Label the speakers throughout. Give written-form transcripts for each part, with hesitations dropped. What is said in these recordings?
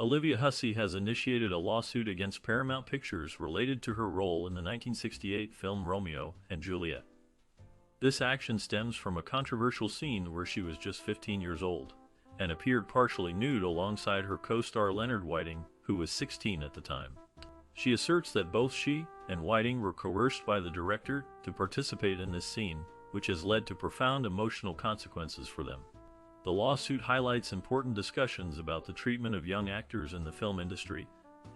Speaker 1: Olivia Hussey has initiated a lawsuit against Paramount Pictures related to her role in the 1968 film Romeo and Juliet. This action stems from a controversial scene where she was just 15 years old and appeared partially nude alongside her co-star Leonard Whiting, who was 16 at the time. She asserts that both she and Whiting were coerced by the director to participate in this scene, which has led to profound emotional consequences for them. The lawsuit highlights important discussions about the treatment of young actors in the film industry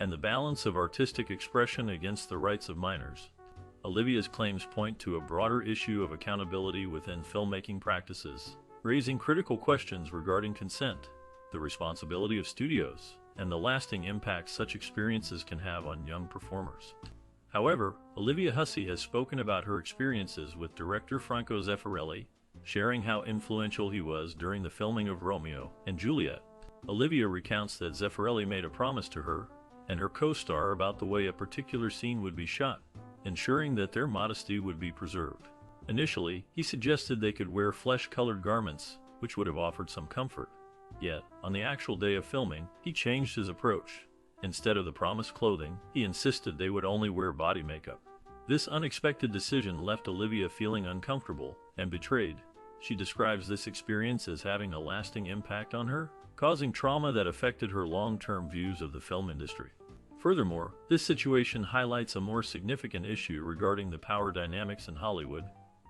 Speaker 1: and the balance of artistic expression against the rights of minors. Olivia's claims point to a broader issue of accountability within filmmaking practices, raising critical questions regarding consent, the responsibility of studios, and the lasting impact such experiences can have on young performers. However, Olivia Hussey has spoken about her experiences with director Franco Zeffirelli, sharing how influential he was during the filming of Romeo and Juliet. Olivia recounts that Zeffirelli made a promise to her and her co-star about the way a particular scene would be shot, ensuring that their modesty would be preserved. Initially, he suggested they could wear flesh-colored garments, which would have offered some comfort. Yet, on the actual day of filming, he changed his approach. Instead of the promised clothing, he insisted they would only wear body makeup. This unexpected decision left Olivia feeling uncomfortable and betrayed. She describes this experience as having a lasting impact on her, causing trauma that affected her long-term views of the film industry. Furthermore, this situation highlights a more significant issue regarding the power dynamics in Hollywood,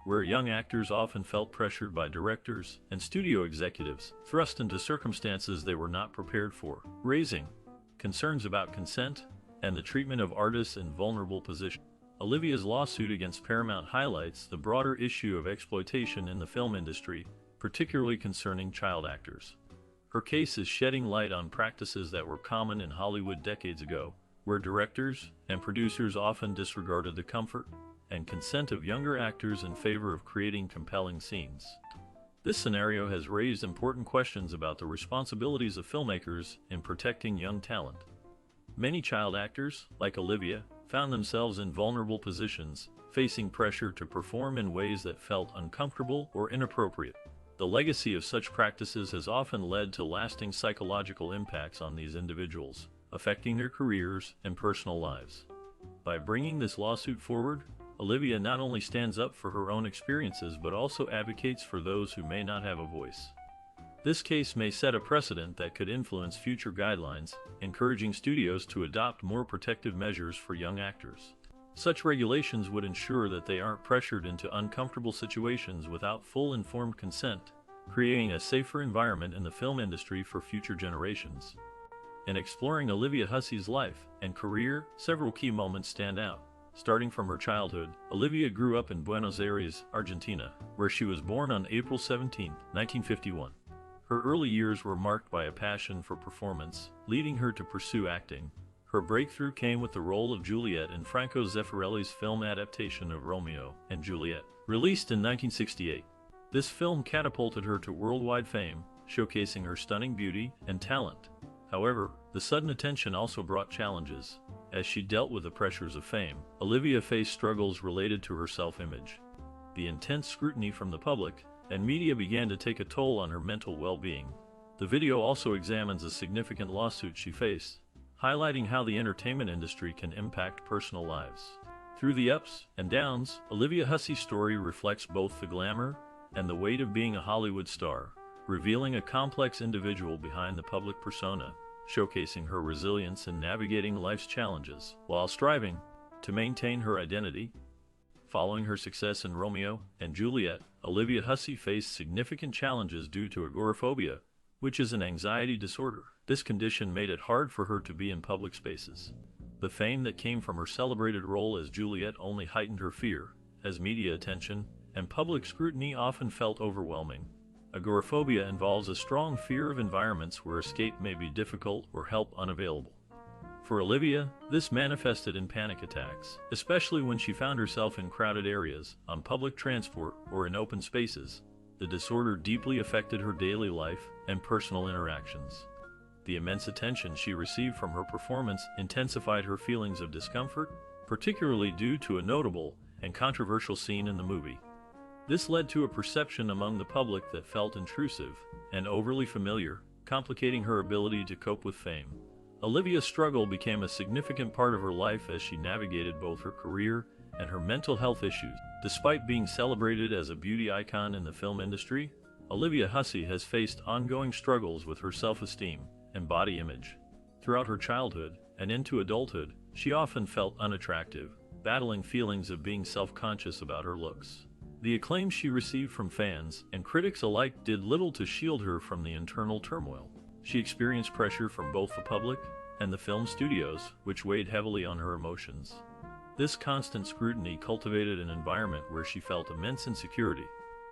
Speaker 1: where young actors often felt pressured by directors and studio executives, thrust into circumstances they were not prepared for, raising concerns about consent and the treatment of artists in vulnerable positions. Olivia's lawsuit against Paramount highlights the broader issue of exploitation in the film industry, particularly concerning child actors. Her case is shedding light on practices that were common in Hollywood decades ago, where directors and producers often disregarded the comfort and consent of younger actors in favor of creating compelling scenes. This scenario has raised important questions about the responsibilities of filmmakers in protecting young talent. Many child actors, like Olivia, found themselves in vulnerable positions, facing pressure to perform in ways that felt uncomfortable or inappropriate. The legacy of such practices has often led to lasting psychological impacts on these individuals, affecting their careers and personal lives. By bringing this lawsuit forward, Olivia not only stands up for her own experiences but also advocates for those who may not have a voice. This case may set a precedent that could influence future guidelines, encouraging studios to adopt more protective measures for young actors. Such regulations would ensure that they aren't pressured into uncomfortable situations without full informed consent, creating a safer environment in the film industry for future generations. In exploring Olivia Hussey's life and career, several key moments stand out. Starting from her childhood, Olivia grew up in Buenos Aires, Argentina, where she was born on April 17, 1951. Her early years were marked by a passion for performance, leading her to pursue acting. Her breakthrough came with the role of Juliet in Franco Zeffirelli's film adaptation of Romeo and Juliet, released in 1968. This film catapulted her to worldwide fame, showcasing her stunning beauty and talent. However, the sudden attention also brought challenges. As she dealt with the pressures of fame, Olivia faced struggles related to her self-image. The intense scrutiny from the public and media began to take a toll on her mental well-being. The video also examines a significant lawsuit she faced, highlighting how the entertainment industry can impact personal lives. Through the ups and downs, Olivia Hussey's story reflects both the glamour and the weight of being a Hollywood star, revealing a complex individual behind the public persona, showcasing her resilience in navigating life's challenges while striving to maintain her identity. Following her success in Romeo and Juliet, Olivia Hussey faced significant challenges due to agoraphobia, which is an anxiety disorder. This condition made it hard for her to be in public spaces. The fame that came from her celebrated role as Juliet only heightened her fear, as media attention and public scrutiny often felt overwhelming. Agoraphobia involves a strong fear of environments where escape may be difficult or help unavailable. For Olivia, this manifested in panic attacks, especially when she found herself in crowded areas, on public transport, or in open spaces. The disorder deeply affected her daily life and personal interactions. The immense attention she received from her performance intensified her feelings of discomfort, particularly due to a notable and controversial scene in the movie. This led to a perception among the public that felt intrusive and overly familiar, complicating her ability to cope with fame. Olivia's struggle became a significant part of her life as she navigated both her career and her mental health issues. Despite being celebrated as a beauty icon in the film industry, Olivia Hussey has faced ongoing struggles with her self-esteem and body image. Throughout her childhood and into adulthood, she often felt unattractive, battling feelings of being self-conscious about her looks. The acclaim she received from fans and critics alike did little to shield her from the internal turmoil. She experienced pressure from both the public and the film studios, which weighed heavily on her emotions. This constant scrutiny cultivated an environment where she felt immense insecurity.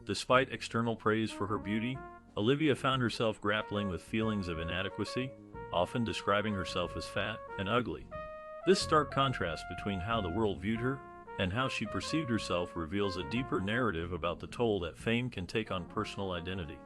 Speaker 1: Despite external praise for her beauty, Olivia found herself grappling with feelings of inadequacy, often describing herself as fat and ugly. This stark contrast between how the world viewed her and how she perceived herself reveals a deeper narrative about the toll that fame can take on personal identity.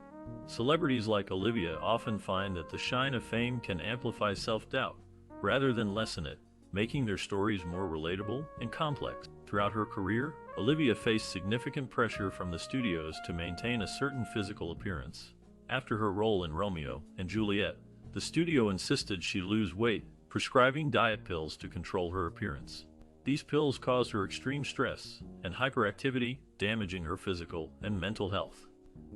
Speaker 1: Celebrities like Olivia often find that the shine of fame can amplify self-doubt, rather than lessen it, making their stories more relatable and complex. Throughout her career, Olivia faced significant pressure from the studios to maintain a certain physical appearance. After her role in Romeo and Juliet, the studio insisted she lose weight, prescribing diet pills to control her appearance. These pills caused her extreme stress and hyperactivity, damaging her physical and mental health.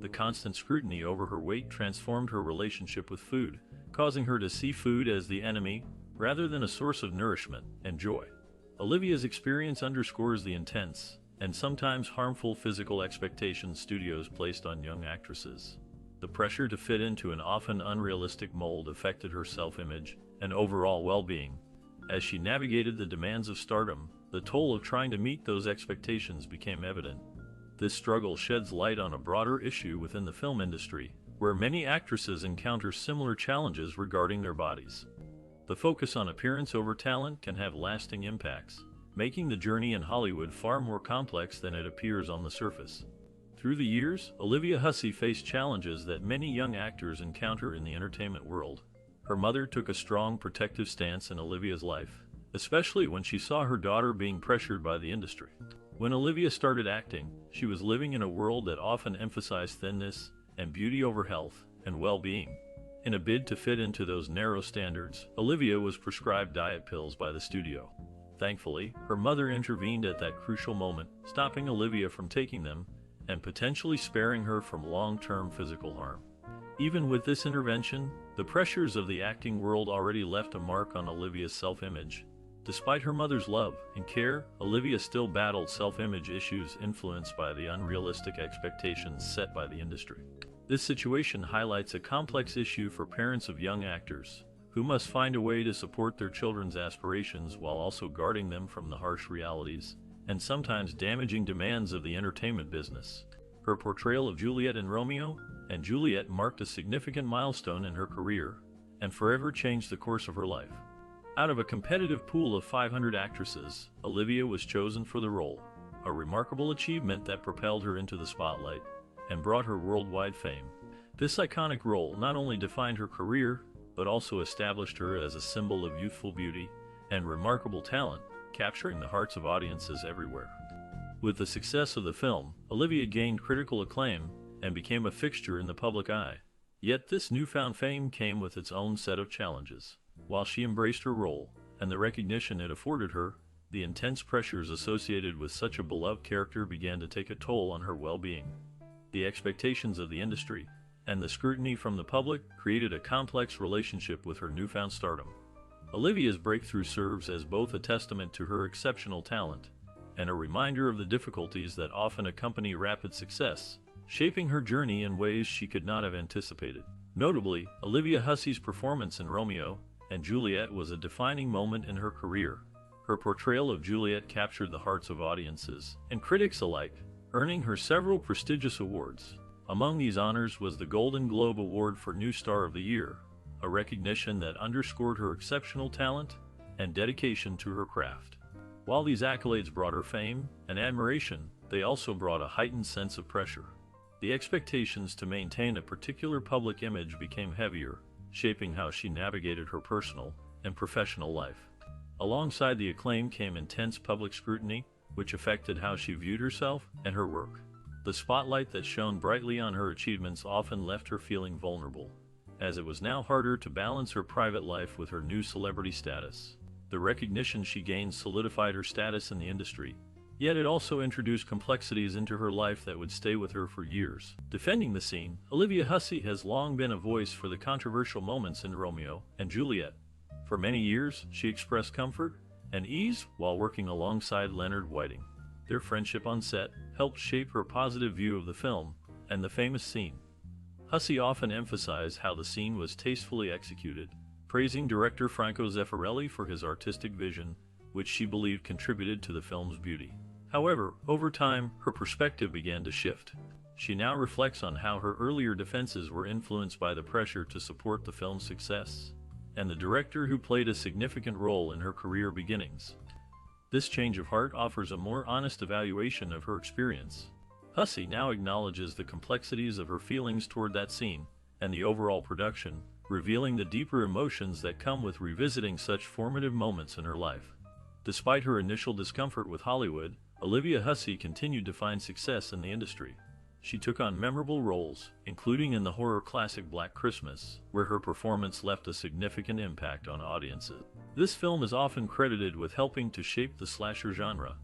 Speaker 1: The constant scrutiny over her weight transformed her relationship with food, causing her to see food as the enemy rather than a source of nourishment and joy. Olivia's experience underscores the intense and sometimes harmful physical expectations studios placed on young actresses. The pressure to fit into an often unrealistic mold affected her self-image and overall well-being. As she navigated the demands of stardom, the toll of trying to meet those expectations became evident. This struggle sheds light on a broader issue within the film industry, where many actresses encounter similar challenges regarding their bodies. The focus on appearance over talent can have lasting impacts, making the journey in Hollywood far more complex than it appears on the surface. Through the years, Olivia Hussey faced challenges that many young actors encounter in the entertainment world. Her mother took a strong protective stance in Olivia's life, especially when she saw her daughter being pressured by the industry. When Olivia started acting, she was living in a world that often emphasized thinness and beauty over health and well-being. In a bid to fit into those narrow standards, Olivia was prescribed diet pills by the studio. Thankfully, her mother intervened at that crucial moment, stopping Olivia from taking them and potentially sparing her from long-term physical harm. Even with this intervention, the pressures of the acting world already left a mark on Olivia's self-image. Despite her mother's love and care, Olivia still battled self-image issues influenced by the unrealistic expectations set by the industry. This situation highlights a complex issue for parents of young actors, who must find a way to support their children's aspirations while also guarding them from the harsh realities and sometimes damaging demands of the entertainment business. Her portrayal of Juliet in Romeo and Juliet marked a significant milestone in her career and forever changed the course of her life. Out of a competitive pool of 500 actresses, Olivia was chosen for the role, a remarkable achievement that propelled her into the spotlight and brought her worldwide fame. This iconic role not only defined her career, but also established her as a symbol of youthful beauty and remarkable talent, capturing the hearts of audiences everywhere. With the success of the film, Olivia gained critical acclaim and became a fixture in the public eye. Yet this newfound fame came with its own set of challenges. While she embraced her role and the recognition it afforded her, the intense pressures associated with such a beloved character began to take a toll on her well-being. The expectations of the industry and the scrutiny from the public created a complex relationship with her newfound stardom. Olivia's breakthrough serves as both a testament to her exceptional talent and a reminder of the difficulties that often accompany rapid success, shaping her journey in ways she could not have anticipated. Notably, Olivia Hussey's performance in Romeo and Juliet was a defining moment in her career. Her portrayal of Juliet captured the hearts of audiences and critics alike, earning her several prestigious awards. Among these honors was the Golden Globe Award for New Star of the Year, a recognition that underscored her exceptional talent and dedication to her craft. While these accolades brought her fame and admiration, they also brought a heightened sense of pressure. The expectations to maintain a particular public image became heavier, shaping how she navigated her personal and professional life. Alongside the acclaim came intense public scrutiny, which affected how she viewed herself and her work. The spotlight that shone brightly on her achievements often left her feeling vulnerable, as it was now harder to balance her private life with her new celebrity status. The recognition she gained solidified her status in the industry, yet it also introduced complexities into her life that would stay with her for years. Defending the scene, Olivia Hussey has long been a voice for the controversial moments in Romeo and Juliet. For many years, she expressed comfort and ease while working alongside Leonard Whiting. Their friendship on set helped shape her positive view of the film and the famous scene. Hussey often emphasized how the scene was tastefully executed, praising director Franco Zeffirelli for his artistic vision, which she believed contributed to the film's beauty. However, over time, her perspective began to shift. She now reflects on how her earlier defenses were influenced by the pressure to support the film's success, and the director who played a significant role in her career beginnings. This change of heart offers a more honest evaluation of her experience. Hussey now acknowledges the complexities of her feelings toward that scene and the overall production, revealing the deeper emotions that come with revisiting such formative moments in her life. Despite her initial discomfort with Hollywood, Olivia Hussey continued to find success in the industry. She took on memorable roles, including in the horror classic Black Christmas, where her performance left a significant impact on audiences. This film is often credited with helping to shape the slasher genre.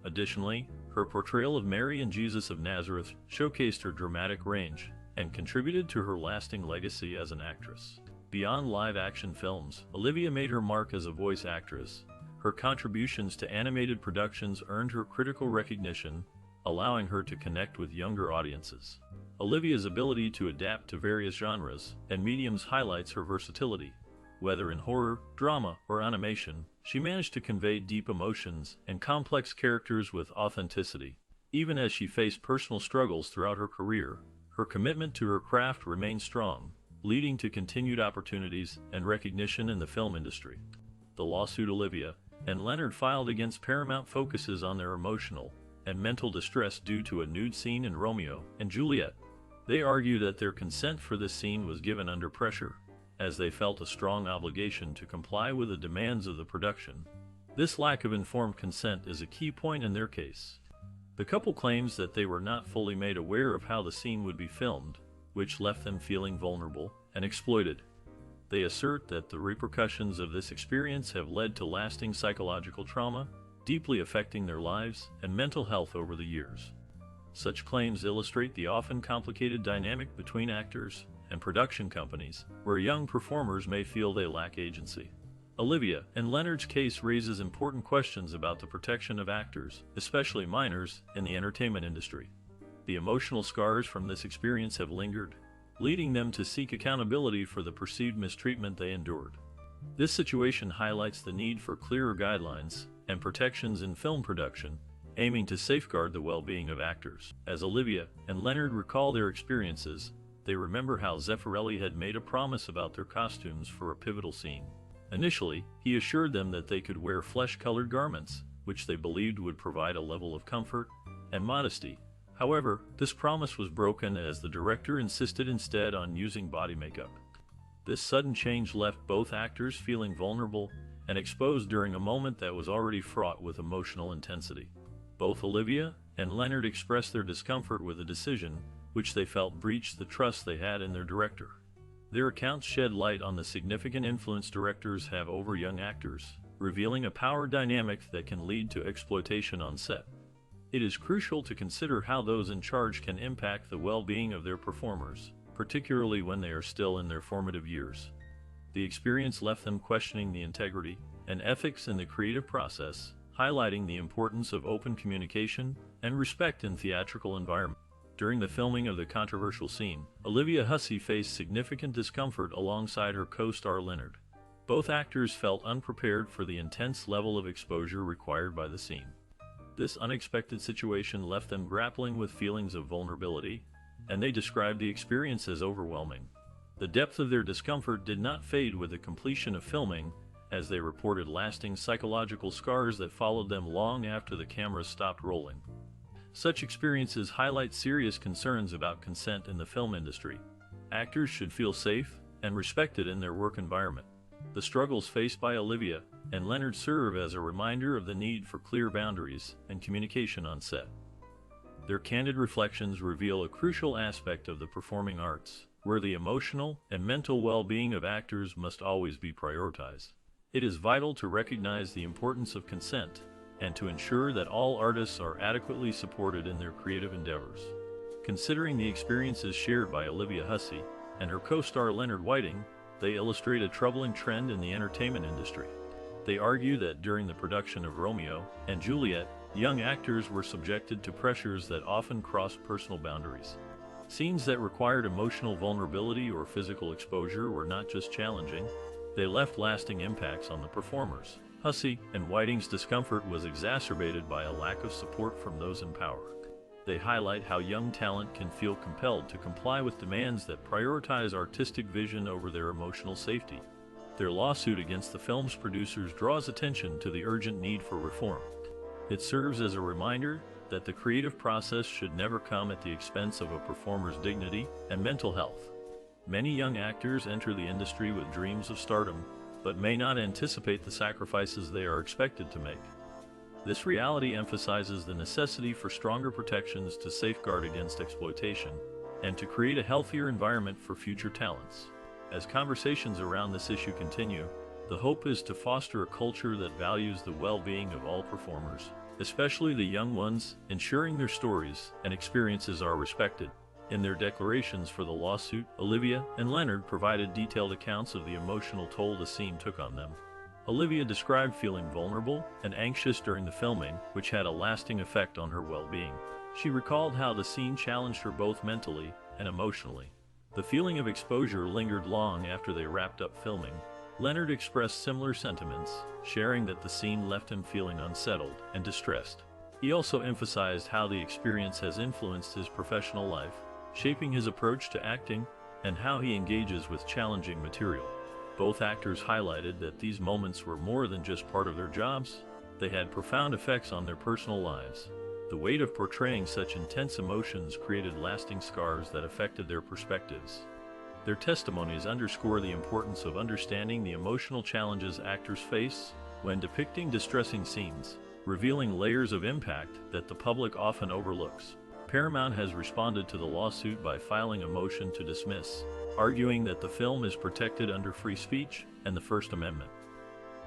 Speaker 1: Additionally, her portrayal of Mary and Jesus of Nazareth showcased her dramatic range and contributed to her lasting legacy as an actress. Beyond live-action films, Olivia made her mark as a voice actress. Her contributions to animated productions earned her critical recognition, allowing her to connect with younger audiences. Olivia's ability to adapt to various genres and mediums highlights her versatility. Whether in horror, drama, or animation, she managed to convey deep emotions and complex characters with authenticity. Even as she faced personal struggles throughout her career, her commitment to her craft remained strong, leading to continued opportunities and recognition in the film industry. The lawsuit Olivia and Leonard filed against Paramount focuses on their emotional and mental distress due to a nude scene in Romeo and Juliet. They argue that their consent for this scene was given under pressure, as they felt a strong obligation to comply with the demands of the production. This lack of informed consent is a key point in their case. The couple claims that they were not fully made aware of how the scene would be filmed, which left them feeling vulnerable and exploited. They assert that the repercussions of this experience have led to lasting psychological trauma, deeply affecting their lives and mental health over the years. Such claims illustrate the often complicated dynamic between actors and production companies, where young performers may feel they lack agency. Olivia and Leonard's case raises important questions about the protection of actors, especially minors, in the entertainment industry. The emotional scars from this experience have lingered, leading them to seek accountability for the perceived mistreatment they endured. This situation highlights the need for clearer guidelines and protections in film production, aiming to safeguard the well-being of actors. As Olivia and Leonard recall their experiences, they remember how Zeffirelli had made a promise about their costumes for a pivotal scene. Initially, he assured them that they could wear flesh-colored garments, which they believed would provide a level of comfort and modesty. However, this promise was broken as the director insisted instead on using body makeup. This sudden change left both actors feeling vulnerable and exposed during a moment that was already fraught with emotional intensity. Both Olivia and Leonard expressed their discomfort with the decision, which they felt breached the trust they had in their director. Their accounts shed light on the significant influence directors have over young actors, revealing a power dynamic that can lead to exploitation on set. It is crucial to consider how those in charge can impact the well-being of their performers, particularly when they are still in their formative years. The experience left them questioning the integrity and ethics in the creative process, highlighting the importance of open communication and respect in theatrical environments. During the filming of the controversial scene, Olivia Hussey faced significant discomfort alongside her co-star Leonard. Both actors felt unprepared for the intense level of exposure required by the scene. This unexpected situation left them grappling with feelings of vulnerability, and they described the experience as overwhelming. The depth of their discomfort did not fade with the completion of filming, as they reported lasting psychological scars that followed them long after the cameras stopped rolling. Such experiences highlight serious concerns about consent in the film industry. Actors should feel safe and respected in their work environment. The struggles faced by Olivia and Leonard serve as a reminder of the need for clear boundaries and communication on set. Their candid reflections reveal a crucial aspect of the performing arts, where the emotional and mental well-being of actors must always be prioritized. It is vital to recognize the importance of consent and to ensure that all artists are adequately supported in their creative endeavors. Considering the experiences shared by Olivia Hussey and her co-star Leonard Whiting, they illustrate a troubling trend in the entertainment industry. They argue that during the production of Romeo and Juliet, young actors were subjected to pressures that often crossed personal boundaries. Scenes that required emotional vulnerability or physical exposure were not just challenging, they left lasting impacts on the performers. Hussey and Whiting's discomfort was exacerbated by a lack of support from those in power. They highlight how young talent can feel compelled to comply with demands that prioritize artistic vision over their emotional safety. Their lawsuit against the film's producers draws attention to the urgent need for reform. It serves as a reminder that the creative process should never come at the expense of a performer's dignity and mental health. Many young actors enter the industry with dreams of stardom, but may not anticipate the sacrifices they are expected to make. This reality emphasizes the necessity for stronger protections to safeguard against exploitation and to create a healthier environment for future talents. As conversations around this issue continue, the hope is to foster a culture that values the well-being of all performers, especially the young ones, ensuring their stories and experiences are respected. In their declarations for the lawsuit, Olivia and Leonard provided detailed accounts of the emotional toll the scene took on them. Olivia described feeling vulnerable and anxious during the filming, which had a lasting effect on her well-being. She recalled how the scene challenged her both mentally and emotionally. The feeling of exposure lingered long after they wrapped up filming. Leonard expressed similar sentiments, sharing that the scene left him feeling unsettled and distressed. He also emphasized how the experience has influenced his professional life, shaping his approach to acting and how he engages with challenging material. Both actors highlighted that these moments were more than just part of their jobs, they had profound effects on their personal lives. The weight of portraying such intense emotions created lasting scars that affected their perspectives. Their testimonies underscore the importance of understanding the emotional challenges actors face when depicting distressing scenes, revealing layers of impact that the public often overlooks. Paramount has responded to the lawsuit by filing a motion to dismiss, arguing that the film is protected under free speech and the First Amendment.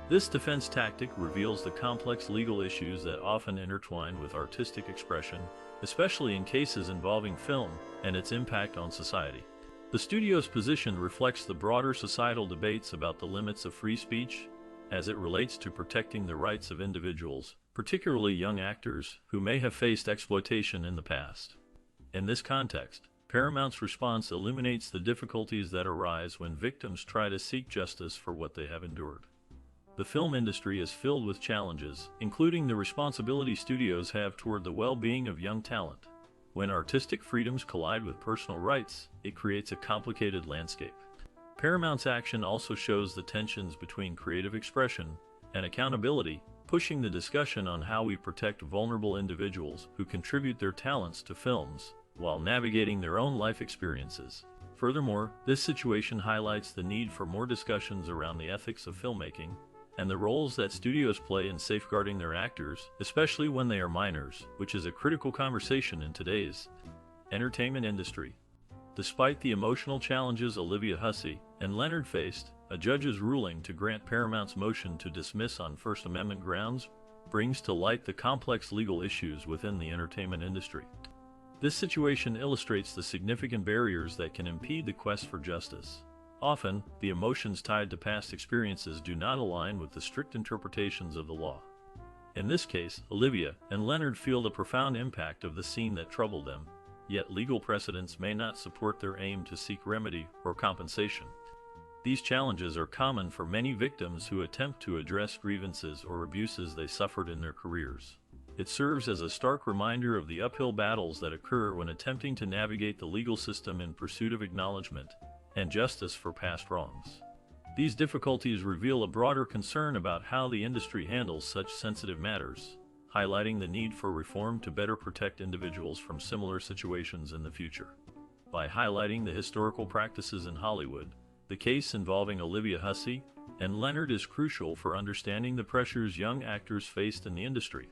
Speaker 1: This defense tactic reveals the complex legal issues that often intertwine with artistic expression, especially in cases involving film and its impact on society. The studio's position reflects the broader societal debates about the limits of free speech as it relates to protecting the rights of individuals, particularly young actors who may have faced exploitation in the past. In this context, Paramount's response illuminates the difficulties that arise when victims try to seek justice for what they have endured. The film industry is filled with challenges, including the responsibility studios have toward the well-being of young talent. When artistic freedoms collide with personal rights, it creates a complicated landscape. Paramount's action also shows the tensions between creative expression and accountability, pushing the discussion on how we protect vulnerable individuals who contribute their talents to films while navigating their own life experiences. Furthermore, this situation highlights the need for more discussions around the ethics of filmmaking and the roles that studios play in safeguarding their actors, especially when they are minors, which is a critical conversation in today's entertainment industry. Despite the emotional challenges Olivia Hussey and Leonard faced, a judge's ruling to grant Paramount's motion to dismiss on First Amendment grounds brings to light the complex legal issues within the entertainment industry. This situation illustrates the significant barriers that can impede the quest for justice. Often, the emotions tied to past experiences do not align with the strict interpretations of the law. In this case, Olivia and Leonard feel the profound impact of the scene that troubled them, yet legal precedents may not support their aim to seek remedy or compensation. These challenges are common for many victims who attempt to address grievances or abuses they suffered in their careers. It serves as a stark reminder of the uphill battles that occur when attempting to navigate the legal system in pursuit of acknowledgement and justice for past wrongs. These difficulties reveal a broader concern about how the industry handles such sensitive matters, highlighting the need for reform to better protect individuals from similar situations in the future. By highlighting the historical practices in Hollywood, the case involving Olivia Hussey and Leonard is crucial for understanding the pressures young actors faced in the industry.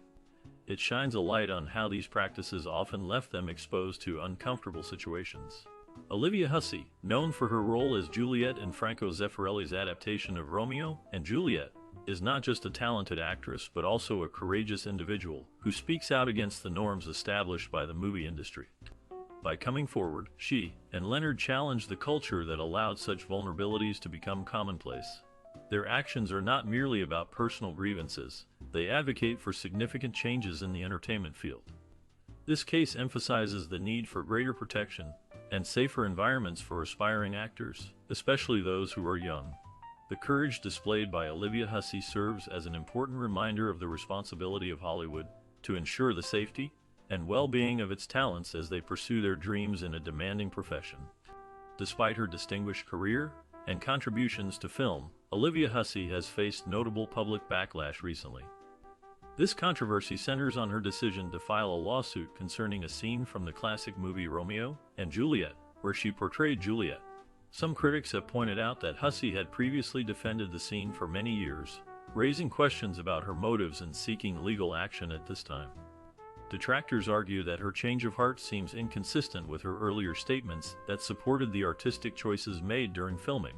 Speaker 1: It shines a light on how these practices often left them exposed to uncomfortable situations. Olivia Hussey, known for her role as Juliet in Franco Zeffirelli's adaptation of Romeo and Juliet, is not just a talented actress but also a courageous individual who speaks out against the norms established by the movie industry. By coming forward, she and Leonard challenged the culture that allowed such vulnerabilities to become commonplace. Their actions are not merely about personal grievances, they advocate for significant changes in the entertainment field. This case emphasizes the need for greater protection and safer environments for aspiring actors, especially those who are young. The courage displayed by Olivia Hussey serves as an important reminder of the responsibility of Hollywood to ensure the safety and well-being of its talents as they pursue their dreams in a demanding profession. Despite her distinguished career and contributions to film, Olivia Hussey has faced notable public backlash recently. This controversy centers on her decision to file a lawsuit concerning a scene from the classic movie Romeo and Juliet, where she portrayed Juliet. Some critics have pointed out that Hussey had previously defended the scene for many years, raising questions about her motives in seeking legal action at this time. Detractors argue that her change of heart seems inconsistent with her earlier statements that supported the artistic choices made during filming.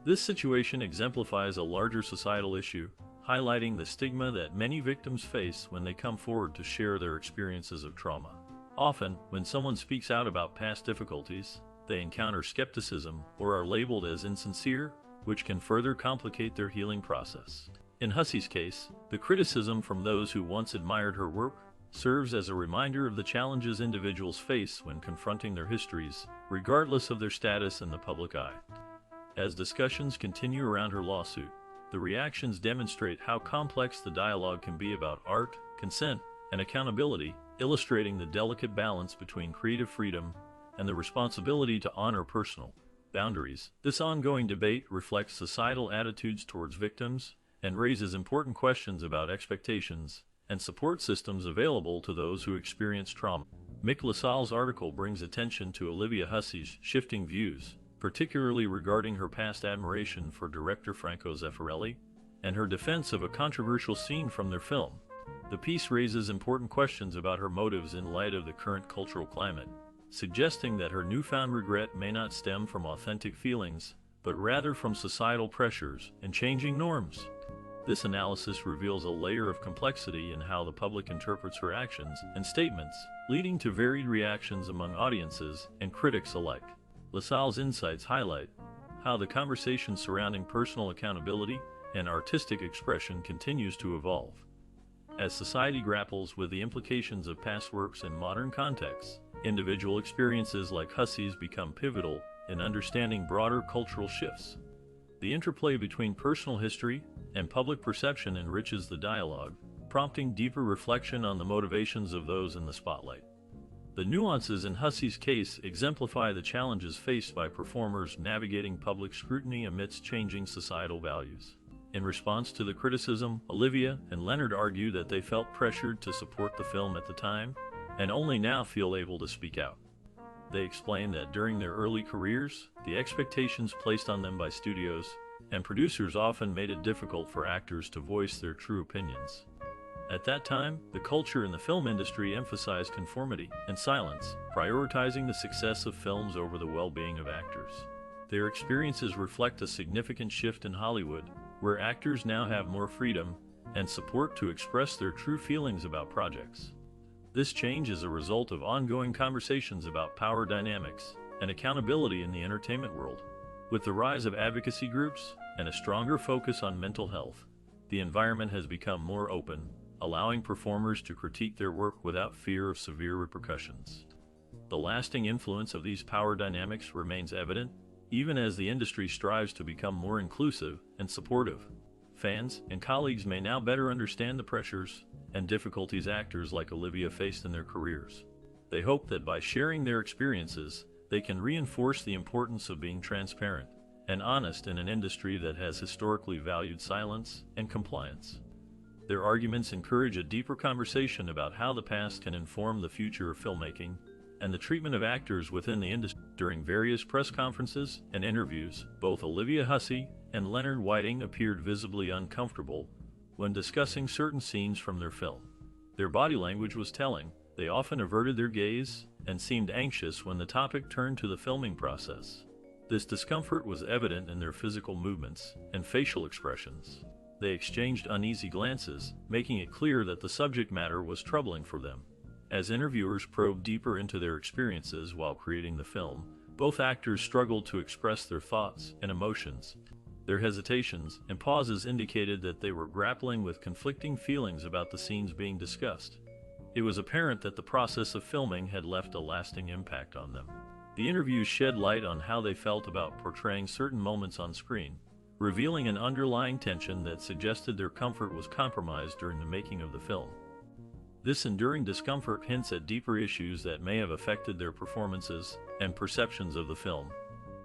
Speaker 1: This situation exemplifies a larger societal issue, highlighting the stigma that many victims face when they come forward to share their experiences of trauma. Often, when someone speaks out about past difficulties, they encounter skepticism or are labeled as insincere, which can further complicate their healing process. In Hussey's case, the criticism from those who once admired her work serves as a reminder of the challenges individuals face when confronting their histories, regardless of their status in the public eye. As discussions continue around her lawsuit, the reactions demonstrate how complex the dialogue can be about art, consent, and accountability, illustrating the delicate balance between creative freedom and the responsibility to honor personal boundaries. This ongoing debate reflects societal attitudes towards victims and raises important questions about expectations and support systems available to those who experience trauma. Mick LaSalle's article brings attention to Olivia Hussey's shifting views, particularly regarding her past admiration for director Franco Zeffirelli and her defense of a controversial scene from their film. The piece raises important questions about her motives in light of the current cultural climate, suggesting that her newfound regret may not stem from authentic feelings, but rather from societal pressures and changing norms. This analysis reveals a layer of complexity in how the public interprets her actions and statements, leading to varied reactions among audiences and critics alike. LaSalle's insights highlight how the conversation surrounding personal accountability and artistic expression continues to evolve. As society grapples with the implications of past works in modern contexts, individual experiences like Hussey's become pivotal in understanding broader cultural shifts. The interplay between personal history and public perception enriches the dialogue, prompting deeper reflection on the motivations of those in the spotlight. The nuances in Hussey's case exemplify the challenges faced by performers navigating public scrutiny amidst changing societal values. In response to the criticism, Olivia and Leonard argue that they felt pressured to support the film at the time and only now feel able to speak out. They explain that during their early careers, the expectations placed on them by studios and producers often made it difficult for actors to voice their true opinions. At that time, the culture in the film industry emphasized conformity and silence, prioritizing the success of films over the well-being of actors. Their experiences reflect a significant shift in Hollywood, where actors now have more freedom and support to express their true feelings about projects. This change is a result of ongoing conversations about power dynamics and accountability in the entertainment world. With the rise of advocacy groups and a stronger focus on mental health, the environment has become more open, allowing performers to critique their work without fear of severe repercussions. The lasting influence of these power dynamics remains evident, even as the industry strives to become more inclusive and supportive. Fans and colleagues may now better understand the pressures and difficulties actors like Olivia faced in their careers. They hope that by sharing their experiences, they can reinforce the importance of being transparent and honest in an industry that has historically valued silence and compliance. Their arguments encourage a deeper conversation about how the past can inform the future of filmmaking and the treatment of actors within the industry. During various press conferences and interviews, both Olivia Hussey and Leonard Whiting appeared visibly uncomfortable when discussing certain scenes from their film. Their body language was telling, They often averted their gaze and seemed anxious when the topic turned to the filming process. This discomfort was evident in their physical movements and facial expressions. They exchanged uneasy glances, making it clear that the subject matter was troubling for them. As interviewers probed deeper into their experiences while creating the film, both actors struggled to express their thoughts and emotions. Their hesitations and pauses indicated that they were grappling with conflicting feelings about the scenes being discussed. It was apparent that the process of filming had left a lasting impact on them. The interviews shed light on how they felt about portraying certain moments on screen, revealing an underlying tension that suggested their comfort was compromised during the making of the film. This enduring discomfort hints at deeper issues that may have affected their performances and perceptions of the film.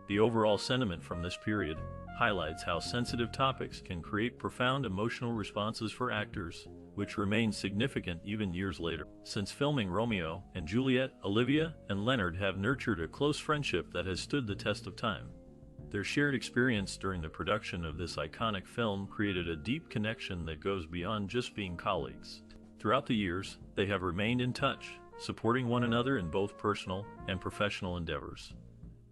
Speaker 1: The overall sentiment from this period highlights how sensitive topics can create profound emotional responses for actors, which remain significant even years later. Since filming Romeo and Juliet, Olivia and Leonard have nurtured a close friendship that has stood the test of time. Their shared experience during the production of this iconic film created a deep connection that goes beyond just being colleagues. Throughout the years, they have remained in touch, supporting one another in both personal and professional endeavors.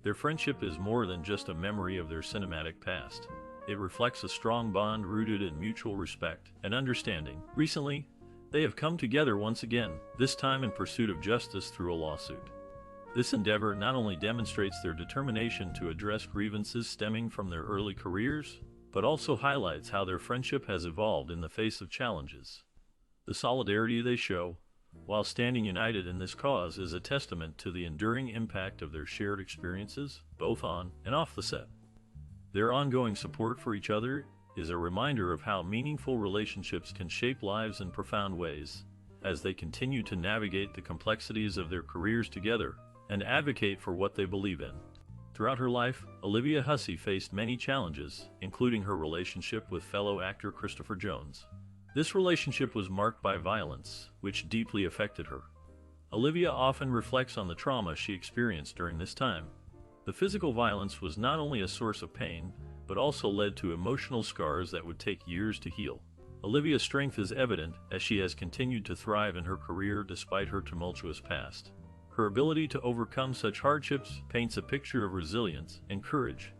Speaker 1: Their friendship is more than just a memory of their cinematic past. It reflects a strong bond rooted in mutual respect and understanding. Recently, they have come together once again, this time in pursuit of justice through a lawsuit. This endeavor not only demonstrates their determination to address grievances stemming from their early careers, but also highlights how their friendship has evolved in the face of challenges. The solidarity they show, while standing united in this cause, is a testament to the enduring impact of their shared experiences, both on and off the set. Their ongoing support for each other is a reminder of how meaningful relationships can shape lives in profound ways, as they continue to navigate the complexities of their careers together and advocate for what they believe in. Throughout her life, Olivia Hussey faced many challenges, including her relationship with fellow actor Christopher Jones. This relationship was marked by violence, which deeply affected her. Olivia often reflects on the trauma she experienced during this time. The physical violence was not only a source of pain, but also led to emotional scars that would take years to heal. Olivia's strength is evident as she has continued to thrive in her career despite her tumultuous past. Her ability to overcome such hardships paints a picture of resilience and courage.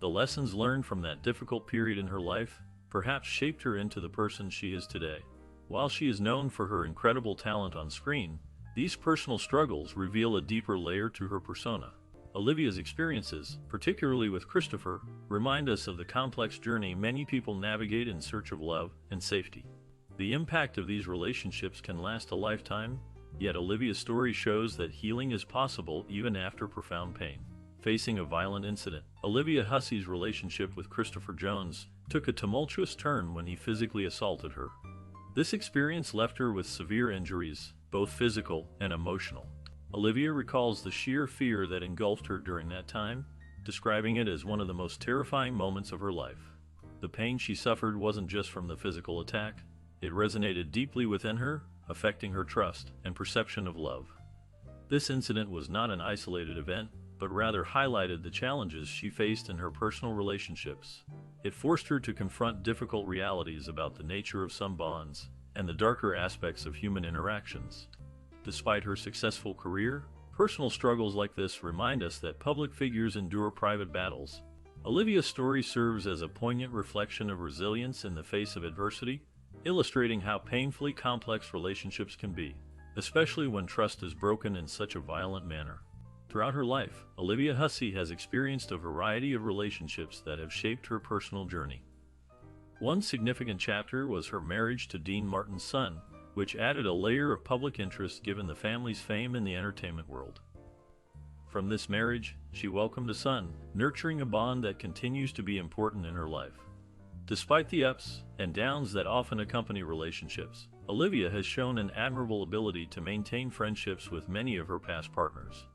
Speaker 1: The lessons learned from that difficult period in her life perhaps shaped her into the person she is today. While she is known for her incredible talent on screen, these personal struggles reveal a deeper layer to her persona. Olivia's experiences, particularly with Christopher, remind us of the complex journey many people navigate in search of love and safety. The impact of these relationships can last a lifetime, yet Olivia's story shows that healing is possible even after profound pain. Facing a violent incident, Olivia Hussey's relationship with Christopher Jones took a tumultuous turn when he physically assaulted her. This experience left her with severe injuries, both physical and emotional. Olivia recalls the sheer fear that engulfed her during that time, describing it as one of the most terrifying moments of her life. The pain she suffered wasn't just from the physical attack, it resonated deeply within her, affecting her trust and perception of love. This incident was not an isolated event, but rather highlighted the challenges she faced in her personal relationships. It forced her to confront difficult realities about the nature of some bonds and the darker aspects of human interactions. Despite her successful career, personal struggles like this remind us that public figures endure private battles. Olivia's story serves as a poignant reflection of resilience in the face of adversity, illustrating how painfully complex relationships can be, especially when trust is broken in such a violent manner. Throughout her life, Olivia Hussey has experienced a variety of relationships that have shaped her personal journey. One significant chapter was her marriage to Dean Martin's son, which added a layer of public interest given the family's fame in the entertainment world. From this marriage, she welcomed a son, nurturing a bond that continues to be important in her life. Despite the ups and downs that often accompany relationships, Olivia has shown an admirable ability to maintain friendships with many of her past partners.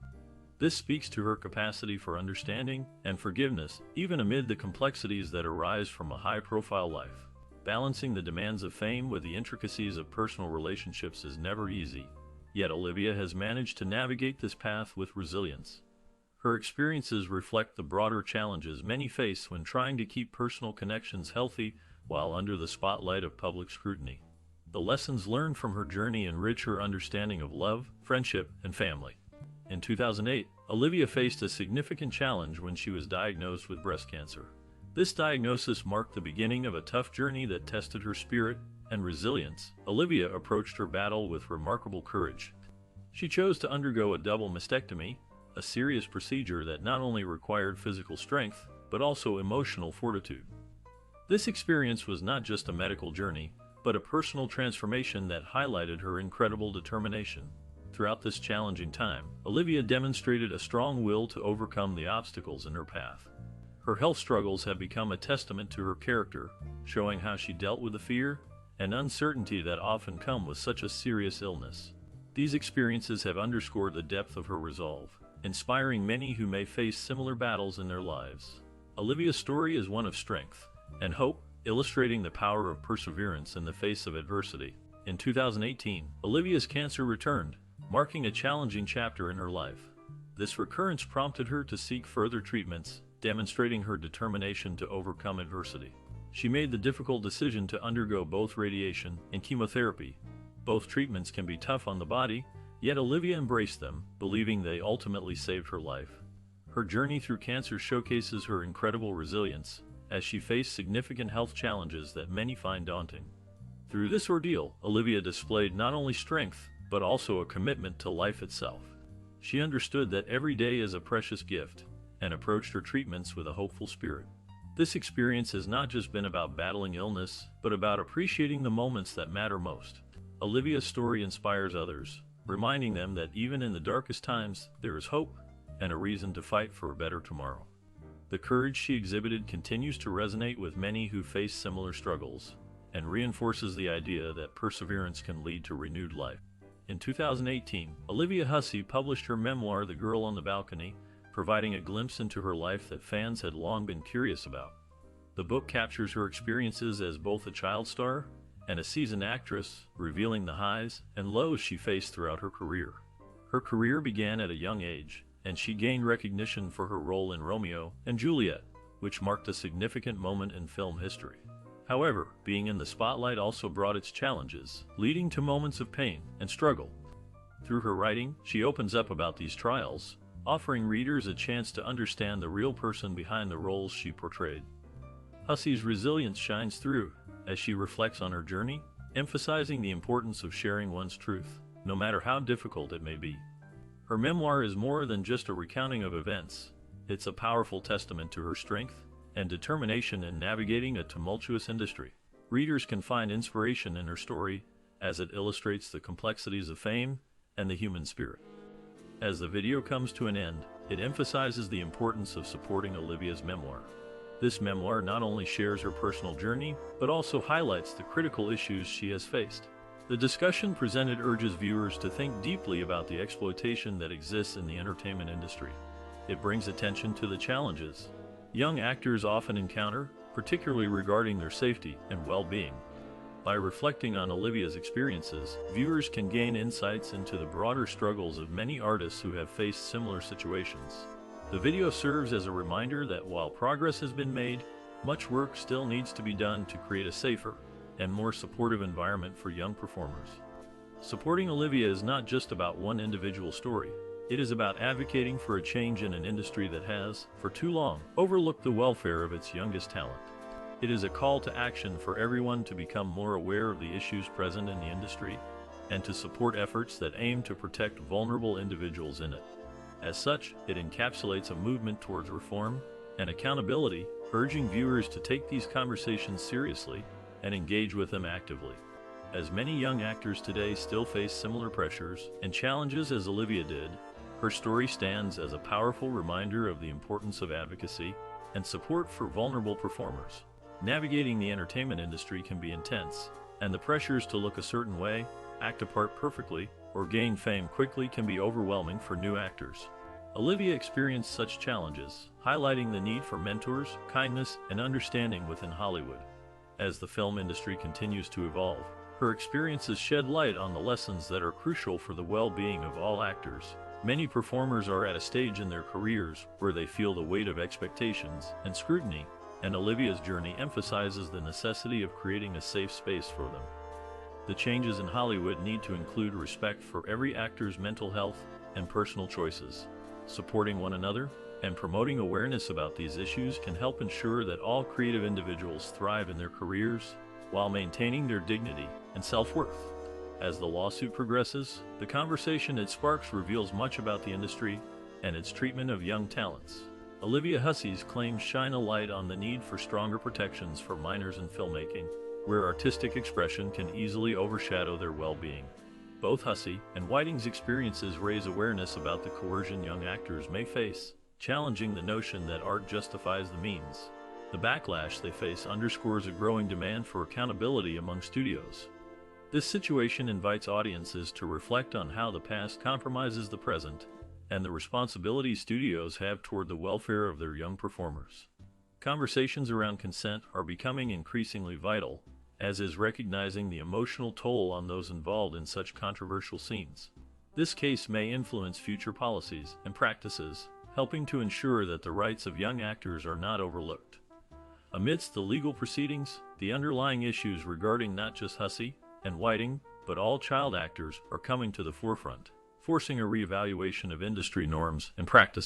Speaker 1: This speaks to her capacity for understanding and forgiveness, even amid the complexities that arise from a high-profile life. Balancing the demands of fame with the intricacies of personal relationships is never easy, yet Olivia has managed to navigate this path with resilience. Her experiences reflect the broader challenges many face when trying to keep personal connections healthy while under the spotlight of public scrutiny. The lessons learned from her journey enrich her understanding of love, friendship, and family. In 2008, Olivia faced a significant challenge when she was diagnosed with breast cancer. This diagnosis marked the beginning of a tough journey that tested her spirit and resilience. Olivia approached her battle with remarkable courage. She chose to undergo a double mastectomy, a serious procedure that not only required physical strength, but also emotional fortitude. This experience was not just a medical journey, but a personal transformation that highlighted her incredible determination. Throughout this challenging time, Olivia demonstrated a strong will to overcome the obstacles in her path. Her health struggles have become a testament to her character, showing how she dealt with the fear and uncertainty that often come with such a serious illness. These experiences have underscored the depth of her resolve, inspiring many who may face similar battles in their lives. Olivia's story is one of strength and hope, illustrating the power of perseverance in the face of adversity. In 2018, Olivia's cancer returned, marking a challenging chapter in her life. This recurrence prompted her to seek further treatments, demonstrating her determination to overcome adversity. She made the difficult decision to undergo both radiation and chemotherapy. Both treatments can be tough on the body, yet Olivia embraced them, believing they ultimately saved her life. Her journey through cancer showcases her incredible resilience, as she faced significant health challenges that many find daunting. Through this ordeal, Olivia displayed not only strength, but also a commitment to life itself. She understood that every day is a precious gift, and approached her treatments with a hopeful spirit. This experience has not just been about battling illness, but about appreciating the moments that matter most. Olivia's story inspires others, reminding them that even in the darkest times, there is hope and a reason to fight for a better tomorrow. The courage she exhibited continues to resonate with many who face similar struggles, and reinforces the idea that perseverance can lead to renewed life. In 2018, Olivia Hussey published her memoir, The Girl on the Balcony, providing a glimpse into her life that fans had long been curious about. The book captures her experiences as both a child star and a seasoned actress, revealing the highs and lows she faced throughout her career. Her career began at a young age, and she gained recognition for her role in Romeo and Juliet, which marked a significant moment in film history. However, being in the spotlight also brought its challenges, leading to moments of pain and struggle. Through her writing, she opens up about these trials, offering readers a chance to understand the real person behind the roles she portrayed. Hussey's resilience shines through as she reflects on her journey, emphasizing the importance of sharing one's truth, no matter how difficult it may be. Her memoir is more than just a recounting of events. It's a powerful testament to her strength and determination in navigating a tumultuous industry. Readers can find inspiration in her story as it illustrates the complexities of fame and the human spirit. As the video comes to an end, it emphasizes the importance of supporting Olivia's memoir. This memoir not only shares her personal journey, but also highlights the critical issues she has faced. The discussion presented urges viewers to think deeply about the exploitation that exists in the entertainment industry. It brings attention to the challenges young actors often encounter, particularly regarding their safety and well-being. By reflecting on Olivia's experiences, viewers can gain insights into the broader struggles of many artists who have faced similar situations. The video serves as a reminder that while progress has been made, much work still needs to be done to create a safer and more supportive environment for young performers. Supporting Olivia is not just about one individual story. It is about advocating for a change in an industry that has, for too long, overlooked the welfare of its youngest talent. It is a call to action for everyone to become more aware of the issues present in the industry and to support efforts that aim to protect vulnerable individuals in it. As such, it encapsulates a movement towards reform and accountability, urging viewers to take these conversations seriously and engage with them actively. As many young actors today still face similar pressures and challenges as Olivia did, her story stands as a powerful reminder of the importance of advocacy and support for vulnerable performers. Navigating the entertainment industry can be intense, and the pressures to look a certain way, act a part perfectly, or gain fame quickly can be overwhelming for new actors. Olivia experienced such challenges, highlighting the need for mentors, kindness, and understanding within Hollywood. As the film industry continues to evolve, her experiences shed light on the lessons that are crucial for the well-being of all actors. Many performers are at a stage in their careers where they feel the weight of expectations and scrutiny, and Olivia's journey emphasizes the necessity of creating a safe space for them. The changes in Hollywood need to include respect for every actor's mental health and personal choices. Supporting one another and promoting awareness about these issues can help ensure that all creative individuals thrive in their careers while maintaining their dignity and self-worth. As the lawsuit progresses, the conversation it sparks reveals much about the industry and its treatment of young talents. Olivia Hussey's claims shine a light on the need for stronger protections for minors in filmmaking, where artistic expression can easily overshadow their well-being. Both Hussey and Whiting's experiences raise awareness about the coercion young actors may face, challenging the notion that art justifies the means. The backlash they face underscores a growing demand for accountability among studios. This situation invites audiences to reflect on how the past compromises the present and the responsibilities studios have toward the welfare of their young performers. Conversations around consent are becoming increasingly vital, as is recognizing the emotional toll on those involved in such controversial scenes. This case may influence future policies and practices, helping to ensure that the rights of young actors are not overlooked. Amidst the legal proceedings, the underlying issues regarding not just Hussey and Whiting, but all child actors are coming to the forefront, forcing a reevaluation of industry norms and practices.